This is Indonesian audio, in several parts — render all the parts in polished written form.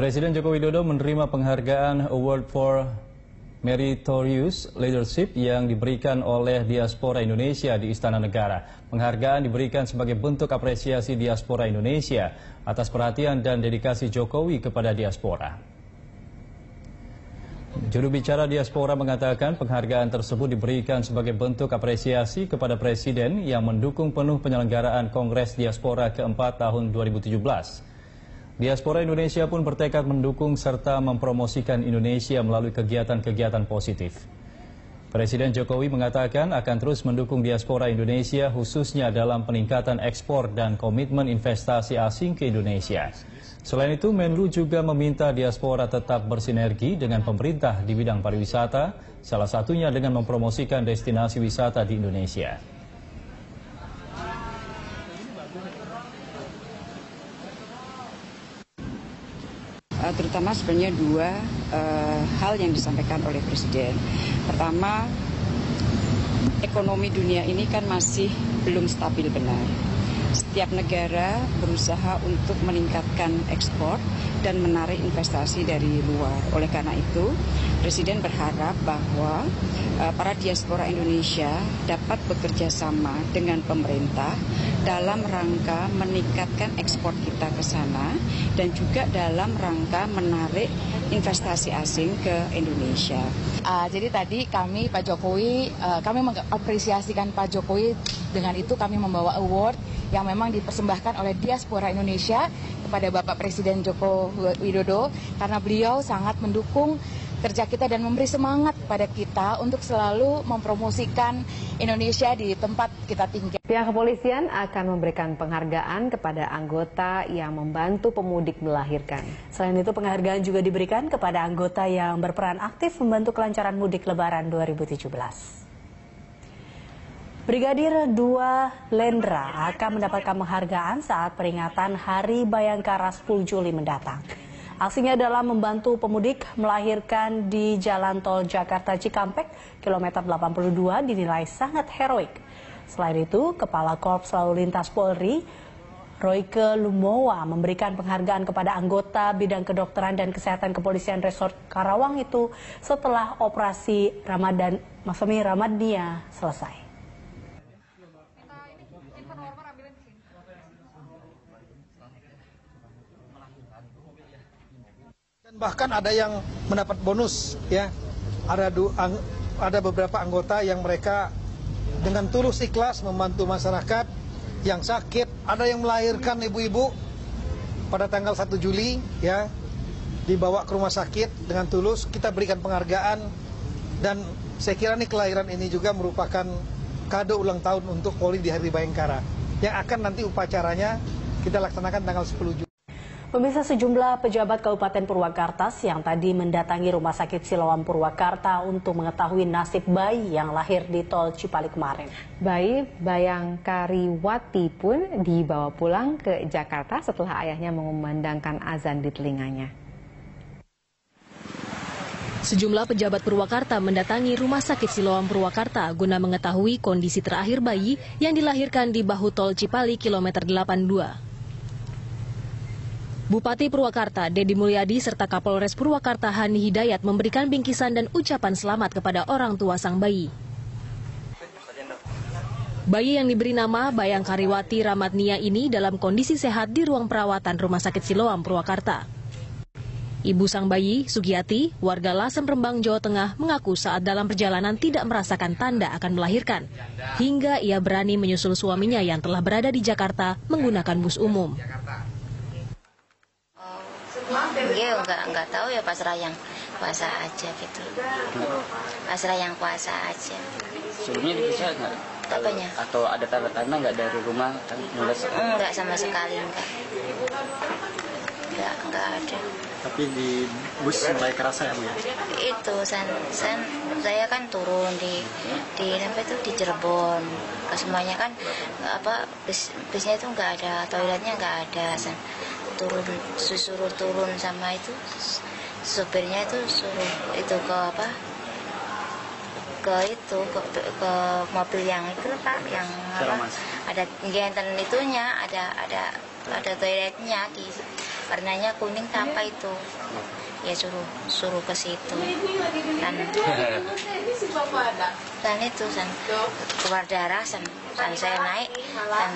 Presiden Joko Widodo menerima penghargaan Award for Meritorious Leadership yang diberikan oleh Diaspora Indonesia di Istana Negara. Penghargaan diberikan sebagai bentuk apresiasi Diaspora Indonesia atas perhatian dan dedikasi Jokowi kepada diaspora. Juru bicara Diaspora mengatakan penghargaan tersebut diberikan sebagai bentuk apresiasi kepada Presiden yang mendukung penuh penyelenggaraan Kongres Diaspora keempat tahun 2017. Diaspora Indonesia pun bertekad mendukung serta mempromosikan Indonesia melalui kegiatan-kegiatan positif. Presiden Jokowi mengatakan akan terus mendukung diaspora Indonesia khususnya dalam peningkatan ekspor dan komitmen investasi asing ke Indonesia. Selain itu, Menlu juga meminta diaspora tetap bersinergi dengan pemerintah di bidang pariwisata, salah satunya dengan mempromosikan destinasi wisata di Indonesia. Terutama sebenarnya dua hal yang disampaikan oleh Presiden. Pertama, ekonomi dunia ini kan masih belum stabil benar. Setiap negara berusaha untuk meningkatkan ekspor dan menarik investasi dari luar. Oleh karena itu, Presiden berharap bahwa para diaspora Indonesia dapat bekerja sama dengan pemerintah dalam rangka meningkatkan ekspor kita ke sana dan juga dalam rangka menarik investasi asing ke Indonesia. Jadi tadi kami Pak Jokowi, kami mengapresiasikan Pak Jokowi, dengan itu kami membawa award yang memang dipersembahkan oleh Diaspora Indonesia kepada Bapak Presiden Joko Widodo karena beliau sangat mendukung kerja kita dan memberi semangat kepada kita untuk selalu mempromosikan Indonesia di tempat kita tinggal. Pihak kepolisian akan memberikan penghargaan kepada anggota yang membantu pemudik melahirkan. Selain itu, penghargaan juga diberikan kepada anggota yang berperan aktif membantu kelancaran mudik Lebaran 2017. Brigadir 2 Lendra akan mendapatkan penghargaan saat peringatan Hari Bayangkara 10 Juli mendatang. Aksinya dalam membantu pemudik melahirkan di Jalan Tol Jakarta Cikampek, kilometer 82 dinilai sangat heroik. Selain itu, Kepala Korps Lalu Lintas Polri, Royke Lumowa, memberikan penghargaan kepada anggota bidang kedokteran dan kesehatan kepolisian Resort Karawang itu setelah operasi Ramadnia selesai. Bahkan ada yang mendapat bonus, ya. Ada beberapa anggota yang mereka dengan tulus ikhlas membantu masyarakat yang sakit. Ada yang melahirkan ibu-ibu pada tanggal 1 Juli, ya, dibawa ke rumah sakit dengan tulus. Kita berikan penghargaan dan saya kira nih kelahiran ini juga merupakan kado ulang tahun untuk Polri di Hari Bayangkara yang akan nanti upacaranya kita laksanakan tanggal 10 Juli. Pemirsa, sejumlah pejabat Kabupaten Purwakarta yang tadi mendatangi Rumah Sakit Siloam Purwakarta untuk mengetahui nasib bayi yang lahir di Tol Cipali kemarin. Bayi Bayangkariwati pun dibawa pulang ke Jakarta setelah ayahnya mengumandangkan azan di telinganya. Sejumlah pejabat Purwakarta mendatangi Rumah Sakit Siloam Purwakarta guna mengetahui kondisi terakhir bayi yang dilahirkan di bahu Tol Cipali kilometer 82. Bupati Purwakarta, Dedi Mulyadi, serta Kapolres Purwakarta, Hani Hidayat, memberikan bingkisan dan ucapan selamat kepada orang tua sang bayi. Bayi yang diberi nama Bayangkariwati Ramadnia ini dalam kondisi sehat di ruang perawatan Rumah Sakit Siloam Purwakarta. Ibu sang bayi, Sugiyati, warga Lasem Rembang, Jawa Tengah, mengaku saat dalam perjalanan tidak merasakan tanda akan melahirkan, hingga ia berani menyusul suaminya yang telah berada di Jakarta menggunakan bus umum. Iya, enggak tahu ya, pasrah yang puasa aja gitu. Pasrah yang puasa aja. Sebelumnya diperiksa nggak? Apanya? Atau ada tanda-tanda nggak dari rumah? Enggak sama sekali, enggak. Enggak ada. Tapi di bus mulai kerasa ya, Bu ya? Itu, saya kan turun di sampai itu di Cirebon. Semuanya kan busnya itu enggak ada, toiletnya enggak ada. Suruh turun sama itu supirnya itu suruh itu ke mobil yang itu Pak, yang ada genten itunya, ada toiletnya warnanya kuning apa itu, ya suruh ke situ dan itu keluar darah dan saya naik dan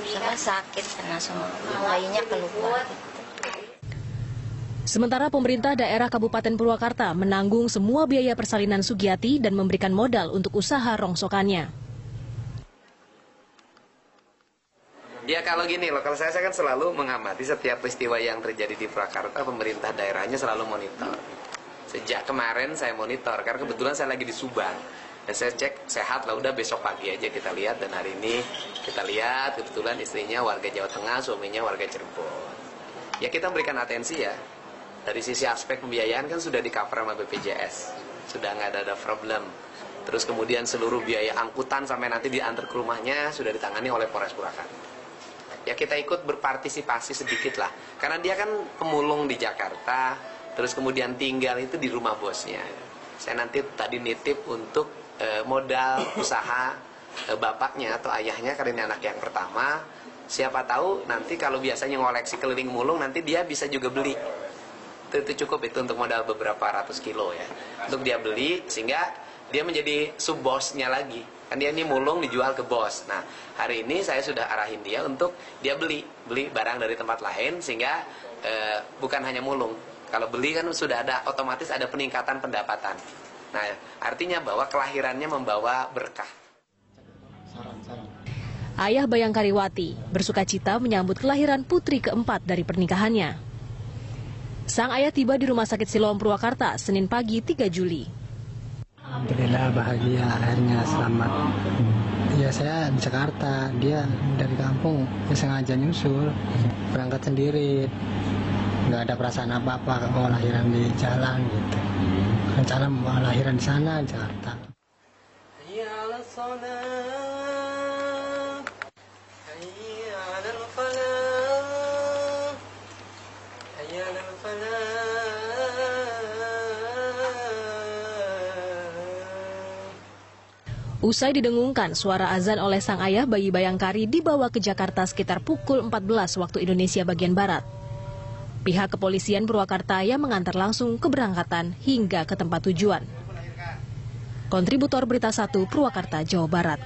saya sakit dan langsung bayinya keluar. Sementara pemerintah daerah Kabupaten Purwakarta menanggung semua biaya persalinan Sugiyati dan memberikan modal untuk usaha rongsokannya. Ya kalau gini loh, kalau saya kan selalu mengamati setiap peristiwa yang terjadi di Purwakarta, pemerintah daerahnya selalu monitor. Sejak kemarin saya monitor, karena kebetulan saya lagi di Subang. Dan saya cek sehat lah, udah besok pagi aja kita lihat. Dan hari ini kita lihat kebetulan istrinya warga Jawa Tengah, suaminya warga Cirebon. Ya kita berikan atensi ya. Dari sisi aspek pembiayaan kan sudah di-cover sama BPJS. Sudah nggak ada problem. Terus kemudian seluruh biaya angkutan sampai nanti diantar ke rumahnya sudah ditangani oleh Polres Purwakarta. Ya kita ikut berpartisipasi sedikit lah. Karena dia kan pemulung di Jakarta, terus kemudian tinggal itu di rumah bosnya. Saya nanti tadi nitip untuk modal usaha bapaknya atau ayahnya karena ini anak yang pertama. Siapa tahu nanti kalau biasanya ngoleksi keliling mulung, nanti dia bisa juga beli. Itu cukup itu untuk modal beberapa ratus kilo ya. Untuk dia beli sehingga dia menjadi sub bosnya lagi. Kan dia ini mulung dijual ke bos. Nah, hari ini saya sudah arahin dia untuk dia beli barang dari tempat lain sehingga bukan hanya mulung. Kalau beli kan sudah ada otomatis ada peningkatan pendapatan. Nah, artinya bahwa kelahirannya membawa berkah. Ayah Bayang Kariwati bersukacita menyambut kelahiran putri keempat dari pernikahannya. Sang ayah tiba di Rumah Sakit Siloam Purwakarta Senin pagi 3 Juli. Alhamdulillah bahagia, akhirnya selamat. Ya saya di Jakarta, dia dari kampung, dia sengaja nyusul, berangkat sendiri, nggak ada perasaan apa-apa mau lahiran di jalan gitu. Rencana mau lahiran di sana di Jakarta. Usai didengungkan, suara azan oleh sang ayah bayi Bayangkari dibawa ke Jakarta sekitar pukul 14 waktu Indonesia bagian Barat. Pihak kepolisian Purwakarta yang mengantar langsung keberangkatan hingga ke tempat tujuan. Kontributor Berita 1 Purwakarta, Jawa Barat.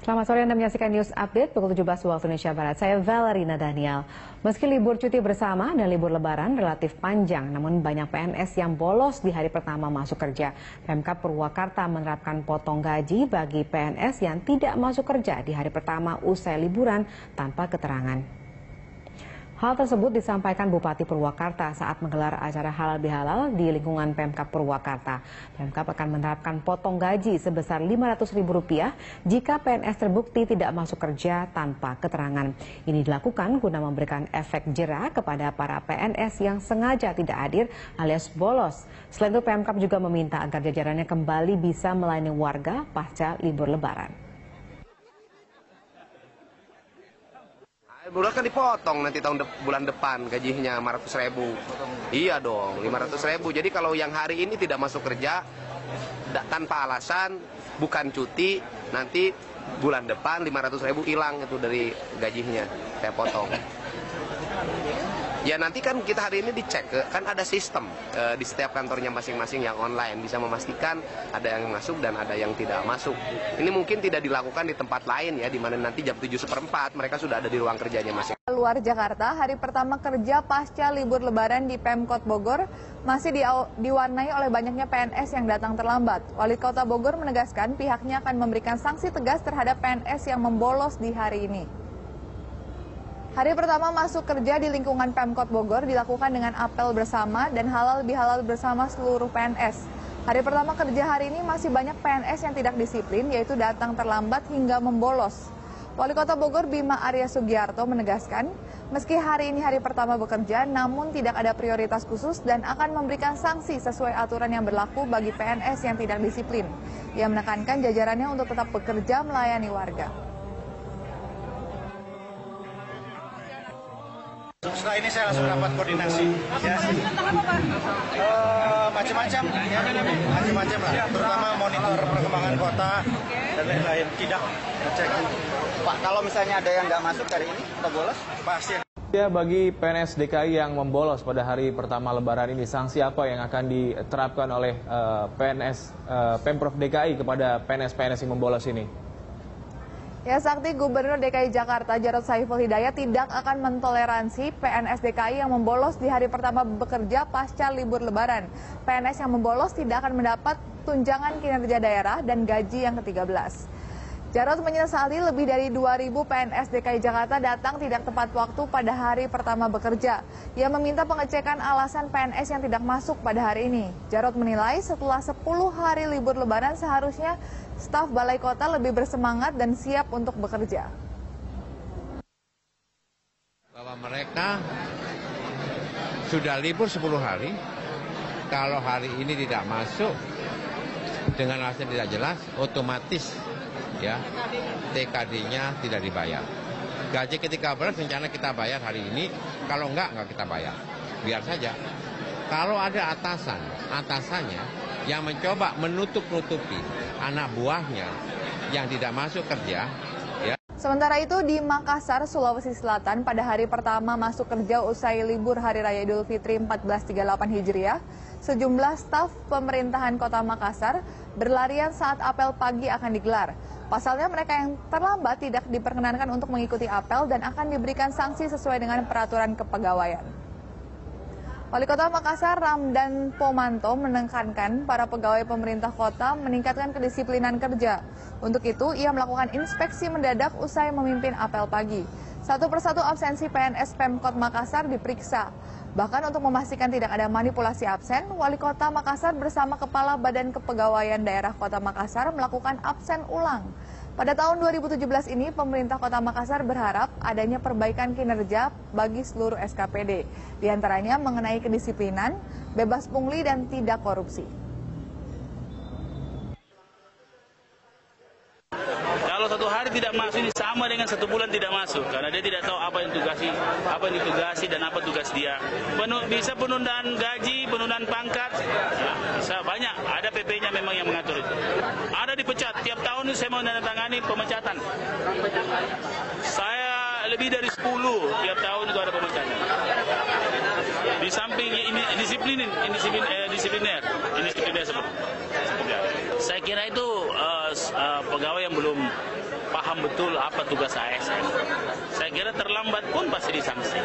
Selamat sore, Anda menyaksikan News Update pukul 17 waktu Indonesia Barat. Saya Valerina Daniel. Meski libur cuti bersama dan libur lebaran relatif panjang, namun banyak PNS yang bolos di hari pertama masuk kerja. Pemkab Purwakarta menerapkan potong gaji bagi PNS yang tidak masuk kerja di hari pertama usai liburan tanpa keterangan. Hal tersebut disampaikan Bupati Purwakarta saat menggelar acara halal bihalal di lingkungan Pemkab Purwakarta. Pemkab akan menerapkan potong gaji sebesar Rp500.000 jika PNS terbukti tidak masuk kerja tanpa keterangan. Ini dilakukan guna memberikan efek jera kepada para PNS yang sengaja tidak hadir alias bolos. Selain itu Pemkab juga meminta agar jajarannya kembali bisa melayani warga pasca libur lebaran. Bulan kan dipotong nanti bulan depan gajinya 500.000. Iya dong, 500.000. Jadi kalau yang hari ini tidak masuk kerja tanpa alasan, bukan cuti, nanti bulan depan 500.000 hilang itu dari gajinya. Saya potong. Ya nanti kan kita hari ini dicek, kan ada sistem di setiap kantornya masing-masing yang online bisa memastikan ada yang masuk dan ada yang tidak masuk. Ini mungkin tidak dilakukan di tempat lain ya, di mana nanti jam 7:04 mereka sudah ada di ruang kerjanya masing. Luar Jakarta, hari pertama kerja pasca libur lebaran di Pemkot Bogor masih diwarnai oleh banyaknya PNS yang datang terlambat. Wali Kota Bogor menegaskan pihaknya akan memberikan sanksi tegas terhadap PNS yang membolos di hari ini. Hari pertama masuk kerja di lingkungan Pemkot Bogor dilakukan dengan apel bersama dan halal bihalal bersama seluruh PNS. Hari pertama kerja hari ini masih banyak PNS yang tidak disiplin, yaitu datang terlambat hingga membolos. Wali Kota Bogor Bima Arya Sugiarto menegaskan, meski hari ini hari pertama bekerja, namun tidak ada prioritas khusus dan akan memberikan sanksi sesuai aturan yang berlaku bagi PNS yang tidak disiplin. Ia menekankan jajarannya untuk tetap bekerja melayani warga. Setelah ini saya langsung rapat koordinasi. Ya. Macam-macam, ya, macam-macam lah. Terutama monitor perkembangan kota dan lain-lain. Tidak cek. Pak, kalau misalnya ada yang nggak masuk hari ini, kita bolos? Pasti. Ya, bagi PNS DKI yang membolos pada hari pertama Lebaran ini, sanksi apa yang akan diterapkan oleh Pemprov DKI kepada PNS-PNS yang membolos ini? Ya, Sakti, Gubernur DKI Jakarta Jarod Saiful Hidayat tidak akan mentoleransi PNS DKI yang membolos di hari pertama bekerja pasca libur Lebaran. PNS yang membolos tidak akan mendapat tunjangan kinerja daerah dan gaji yang ke-13. Jarod menyesali lebih dari 2.000 PNS DKI Jakarta datang tidak tepat waktu pada hari pertama bekerja. Ia meminta pengecekan alasan PNS yang tidak masuk pada hari ini. Jarod menilai setelah 10 hari libur Lebaran seharusnya staf Balai Kota lebih bersemangat dan siap untuk bekerja. Bahwa mereka sudah libur 10 hari, kalau hari ini tidak masuk dengan alasan tidak jelas, otomatis ya TKD-nya tidak dibayar. Gaji ke-13 rencana kita bayar hari ini, kalau enggak kita bayar. Biar saja. Kalau ada atasannya yang mencoba menutup-nutupi anak buahnya yang tidak masuk kerja, ya. Sementara itu di Makassar, Sulawesi Selatan pada hari pertama masuk kerja usai libur Hari Raya Idul Fitri 1438 Hijriah, sejumlah staf pemerintahan Kota Makassar berlarian saat apel pagi akan digelar. Pasalnya mereka yang terlambat tidak diperkenankan untuk mengikuti apel dan akan diberikan sanksi sesuai dengan peraturan kepegawaian. Wali Kota Makassar Ramdan Pomanto menekankan para pegawai pemerintah kota meningkatkan kedisiplinan kerja. Untuk itu, ia melakukan inspeksi mendadak usai memimpin apel pagi. Satu persatu absensi PNS Pemkot Makassar diperiksa. Bahkan untuk memastikan tidak ada manipulasi absen, Wali Kota Makassar bersama Kepala Badan Kepegawaian Daerah Kota Makassar melakukan absen ulang. Pada tahun 2017 ini, pemerintah Kota Makassar berharap adanya perbaikan kinerja bagi seluruh SKPD, diantaranya mengenai kedisiplinan, bebas pungli, dan tidak korupsi. Kalau 1 hari tidak masuk ini sama dengan 1 bulan tidak masuk, karena dia tidak tahu apa yang ditugasi dan apa tugas dia. Bisa penundaan gaji, penundaan pangkat, ya, bisa banyak. Ada PP-nya memang yang mengatur itu. Ada dipecat. Tiap tahun ini saya menandatangani pemecatan. Saya lebih dari 10 tiap tahun itu ada pemecatan. Di samping ini disipliner seperti. Saya kira itu pegawai yang belum paham betul apa tugas ASN. Saya kira terlambat pun pasti disanksi.